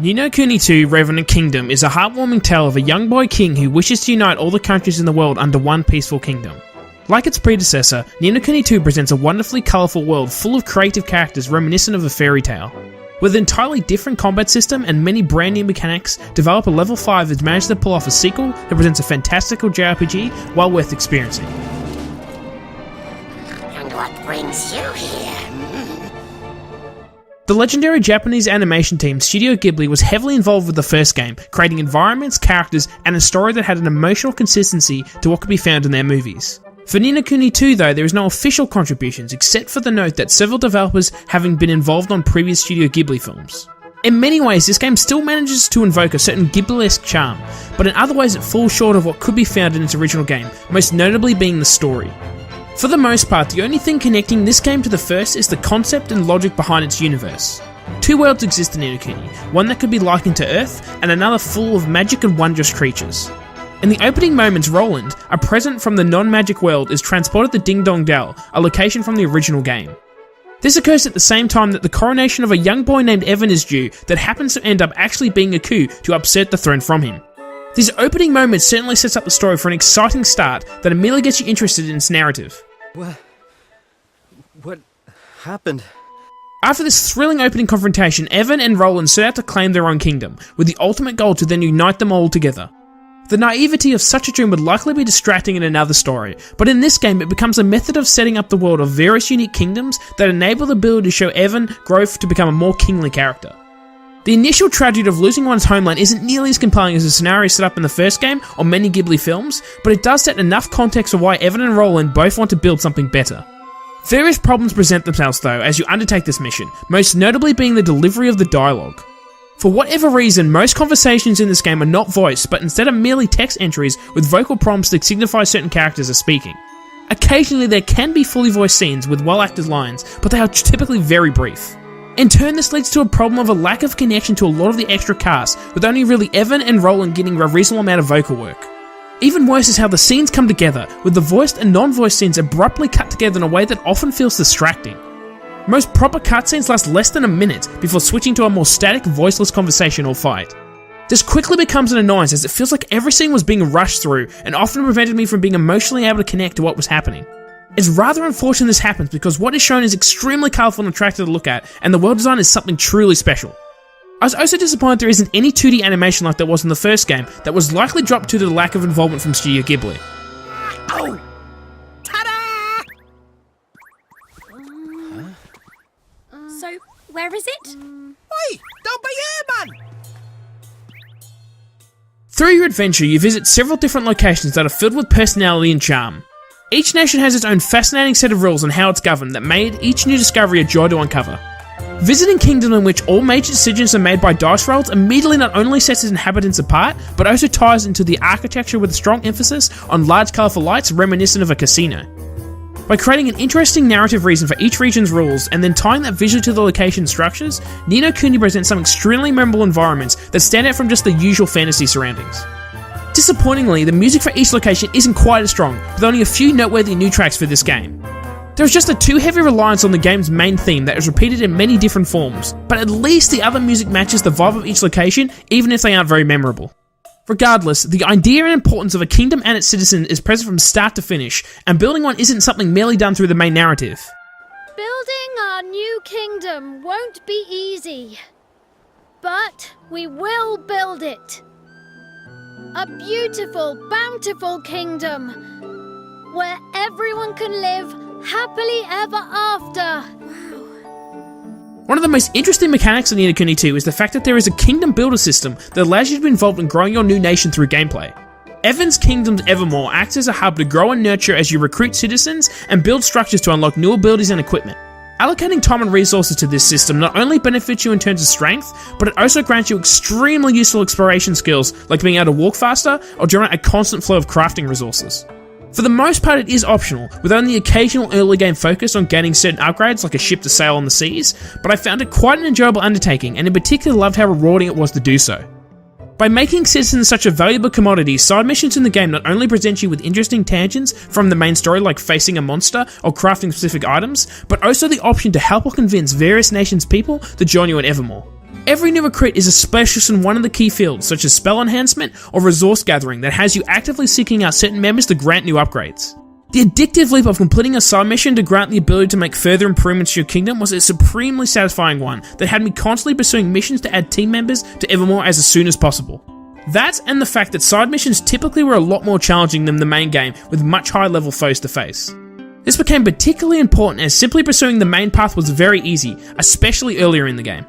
Ni no Kuni II Revenant Kingdom is a heartwarming tale of a young boy king who wishes to unite all the countries in the world under one peaceful kingdom. Like its predecessor, Ni no Kuni II presents a wonderfully colourful world full of creative characters reminiscent of a fairy tale. With an entirely different combat system and many brand new mechanics, developer Level 5 has managed to pull off a sequel that presents a fantastical JRPG well worth experiencing. And what brings you here? The legendary Japanese animation team Studio Ghibli was heavily involved with the first game, creating environments, characters, and a story that had an emotional consistency to what could be found in their movies. For Ni no Kuni II though, there is no official contributions except for the note that several developers having been involved on previous Studio Ghibli films. In many ways, this game still manages to invoke a certain Ghibli-esque charm, but in other ways it falls short of what could be found in its original game, most notably being the story. For the most part, the only thing connecting this game to the first is the concept and logic behind its universe. Two worlds exist in Ni no Kuni, one that could be likened to Earth, and another full of magic and wondrous creatures. In the opening moments, Roland, a present from the non-magic world, is transported to Ding Dong Dell, a location from the original game. This occurs at the same time that the coronation of a young boy named Evan is due that happens to end up actually being a coup to upset the throne from him. These opening moments certainly sets up the story for an exciting start that immediately gets you interested in its narrative. What happened? After this thrilling opening confrontation, Evan and Roland set out to claim their own kingdom, with the ultimate goal to then unite them all together. The naivety of such a dream would likely be distracting in another story, but in this game it becomes a method of setting up the world of various unique kingdoms that enable the ability to show Evan growth to become a more kingly character. The initial tragedy of losing one's homeland isn't nearly as compelling as the scenario set up in the first game or many Ghibli films, but it does set enough context for why Evan and Roland both want to build something better. Various problems present themselves though as you undertake this mission, most notably being the delivery of the dialogue. For whatever reason, most conversations in this game are not voiced, but instead are merely text entries with vocal prompts that signify certain characters are speaking. Occasionally there can be fully voiced scenes with well-acted lines, but they are typically very brief. In turn, this leads to a problem of a lack of connection to a lot of the extra cast, with only really Evan and Roland getting a reasonable amount of vocal work. Even worse is how the scenes come together, with the voiced and non-voiced scenes abruptly cut together in a way that often feels distracting. Most proper cutscenes last less than a minute before switching to a more static, voiceless conversation or fight. This quickly becomes an annoyance as it feels like every scene was being rushed through and often prevented me from being emotionally able to connect to what was happening. It's rather unfortunate this happens because what is shown is extremely colourful and attractive to look at, and the world design is something truly special. I was also disappointed there isn't any 2D animation like there was in the first game that was likely dropped due to the lack of involvement from Studio Ghibli. Oh! Ta-da! So, where is it? Oi! Don't be here, man! Through your adventure, you visit several different locations that are filled with personality and charm. Each nation has its own fascinating set of rules on how it's governed that made each new discovery a joy to uncover. Visiting kingdoms in which all major decisions are made by dice rolls immediately not only sets its inhabitants apart, but also ties into the architecture with a strong emphasis on large colourful lights reminiscent of a casino. By creating an interesting narrative reason for each region's rules, and then tying that visually to the location structures, Ni no Kuni presents some extremely memorable environments that stand out from just the usual fantasy surroundings. Disappointingly, the music for each location isn't quite as strong, with only a few noteworthy new tracks for this game. There is just a too heavy reliance on the game's main theme that is repeated in many different forms, but at least the other music matches the vibe of each location, even if they aren't very memorable. Regardless, the idea and importance of a kingdom and its citizens is present from start to finish, and building one isn't something merely done through the main narrative. Building our new kingdom won't be easy, but we will build it. A beautiful, bountiful kingdom where everyone can live happily ever after. One of the most interesting mechanics in Ni no Kuni II is the fact that there is a kingdom builder system that allows you to be involved in growing your new nation through gameplay. Evan's Kingdoms Evermore acts as a hub to grow and nurture as you recruit citizens and build structures to unlock new abilities and equipment. Allocating time and resources to this system not only benefits you in terms of strength, but it also grants you extremely useful exploration skills like being able to walk faster or generate a constant flow of crafting resources. For the most part it is optional, with only the occasional early game focus on gaining certain upgrades like a ship to sail on the seas, but I found it quite an enjoyable undertaking and in particular loved how rewarding it was to do so. By making citizens such a valuable commodity, side missions in the game not only present you with interesting tangents from the main story like facing a monster or crafting specific items, but also the option to help or convince various nations' people to join you in Evermore. Every new recruit is a specialist in one of the key fields, such as spell enhancement or resource gathering, that has you actively seeking out certain members to grant new upgrades. The addictive leap of completing a side mission to grant the ability to make further improvements to your kingdom was a supremely satisfying one that had me constantly pursuing missions to add team members to Evermore as soon as possible. That, and the fact that side missions typically were a lot more challenging than the main game, with much higher level foes to face. This became particularly important as simply pursuing the main path was very easy, especially earlier in the game.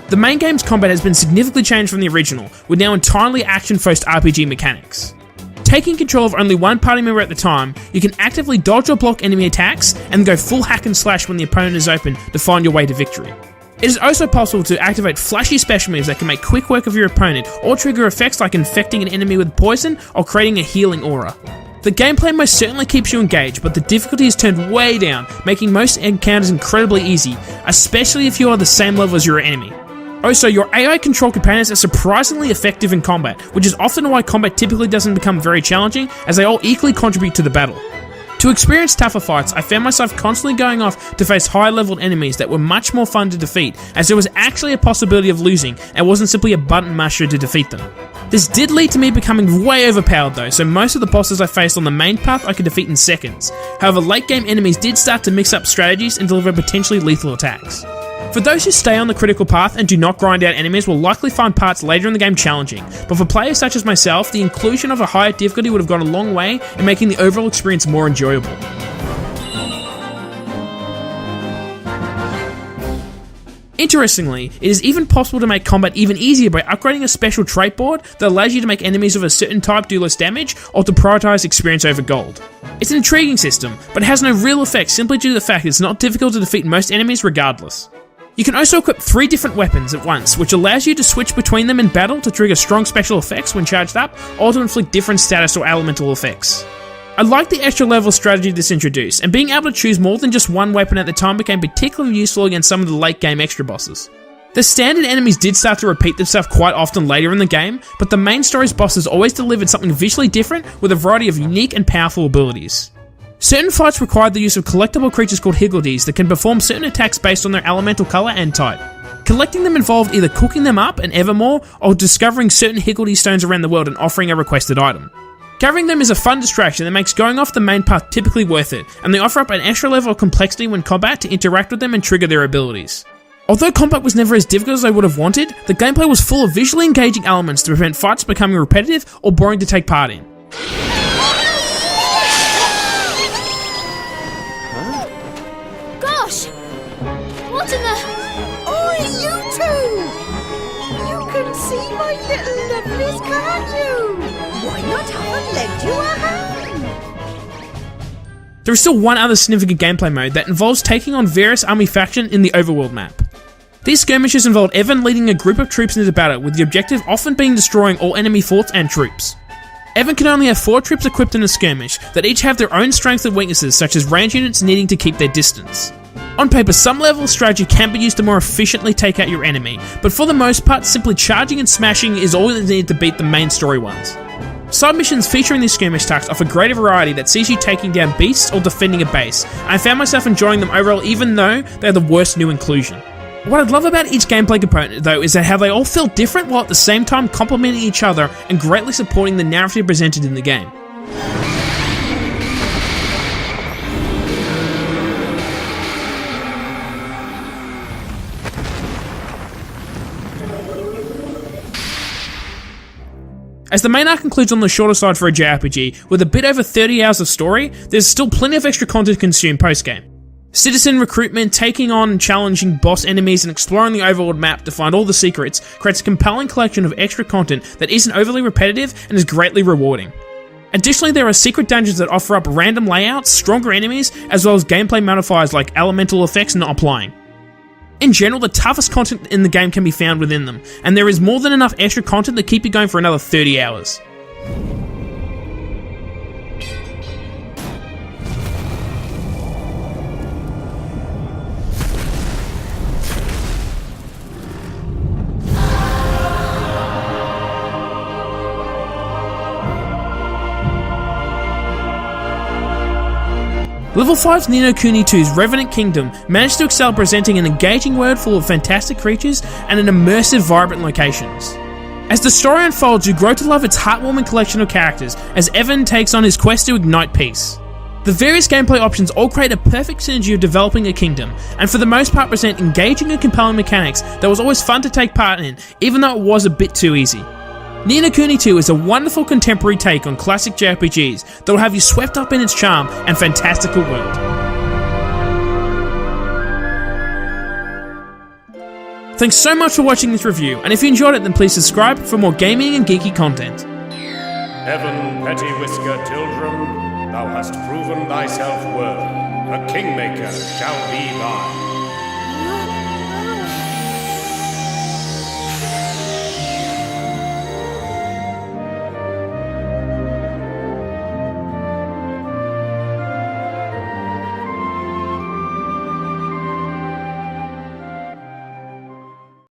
The main game's combat has been significantly changed from the original, with now entirely action-focused RPG mechanics. Taking control of only one party member at the time, you can actively dodge or block enemy attacks, and go full hack and slash when the opponent is open to find your way to victory. It is also possible to activate flashy special moves that can make quick work of your opponent, or trigger effects like infecting an enemy with poison or creating a healing aura. The gameplay most certainly keeps you engaged, but the difficulty is turned way down, making most encounters incredibly easy, especially if you are the same level as your enemy. Also, your AI control companions are surprisingly effective in combat, which is often why combat typically doesn't become very challenging, as they all equally contribute to the battle. To experience tougher fights, I found myself constantly going off to face higher leveled enemies that were much more fun to defeat, as there was actually a possibility of losing, and wasn't simply a button masher to defeat them. This did lead to me becoming way overpowered though, so most of the bosses I faced on the main path I could defeat in seconds. However, late game enemies did start to mix up strategies and deliver potentially lethal attacks. For those who stay on the critical path and do not grind out enemies will likely find parts later in the game challenging, but for players such as myself, the inclusion of a higher difficulty would have gone a long way in making the overall experience more enjoyable. Interestingly, it is even possible to make combat even easier by upgrading a special trait board that allows you to make enemies of a certain type do less damage, or to prioritize experience over gold. It's an intriguing system, but it has no real effect simply due to the fact it's not difficult to defeat most enemies regardless. You can also equip 3 different weapons at once, which allows you to switch between them in battle to trigger strong special effects when charged up, or to inflict different status or elemental effects. I like the extra level strategy this introduced, and being able to choose more than just one weapon at the time became particularly useful against some of the late game extra bosses. The standard enemies did start to repeat themselves quite often later in the game, but the main story's bosses always delivered something visually different with a variety of unique and powerful abilities. Certain fights required the use of collectible creatures called higgledies that can perform certain attacks based on their elemental colour and type. Collecting them involved either cooking them up in Evermore, or discovering certain higgledy stones around the world and offering a requested item. Gathering them is a fun distraction that makes going off the main path typically worth it, and they offer up an extra level of complexity when combat to interact with them and trigger their abilities. Although combat was never as difficult as I would have wanted, the gameplay was full of visually engaging elements to prevent fights becoming repetitive or boring to take part in. Gosh! What in the... Oi, you two! You can see my little lovelies, can't you? Why not have them lend you a hand? There is still one other significant gameplay mode that involves taking on various army factions in the overworld map. These skirmishes involve Evan leading a group of troops into battle, with the objective often being destroying all enemy forts and troops. Evan can only have 4 troops equipped in a skirmish that each have their own strengths and weaknesses, such as range units needing to keep their distance. On paper, some level of strategy can be used to more efficiently take out your enemy, but for the most part, simply charging and smashing is all that is needed to beat the main story ones. Side missions featuring these skirmish tasks offer greater variety that sees you taking down beasts or defending a base, and I found myself enjoying them overall even though they're the worst new inclusion. What I love about each gameplay component though is that how they all feel different while at the same time complementing each other and greatly supporting the narrative presented in the game. As the main arc concludes on the shorter side for a JRPG, with a bit over 30 hours of story, there's still plenty of extra content to consume post-game. Citizen recruitment, taking on challenging boss enemies and exploring the overworld map to find all the secrets creates a compelling collection of extra content that isn't overly repetitive and is greatly rewarding. Additionally, there are secret dungeons that offer up random layouts, stronger enemies, as well as gameplay modifiers like elemental effects not applying. In general, the toughest content in the game can be found within them, and there is more than enough extra content to keep you going for another 30 hours. Level 5's Kuni II's Revenant Kingdom managed to excel presenting an engaging world full of fantastic creatures and an immersive, vibrant locations. As the story unfolds, you grow to love its heartwarming collection of characters as Evan takes on his quest to ignite peace. The various gameplay options all create a perfect synergy of developing a kingdom, and for the most part present engaging and compelling mechanics that was always fun to take part in, even though it was a bit too easy. Kuni II is a wonderful contemporary take on classic JRPGs that will have you swept up in its charm and fantastical world. Thanks so much for watching this review, and if you enjoyed it then please subscribe for more gaming and geeky content. Heaven, petty whisker Tildrum, thou hast proven thyself worthy. A kingmaker shall be thine.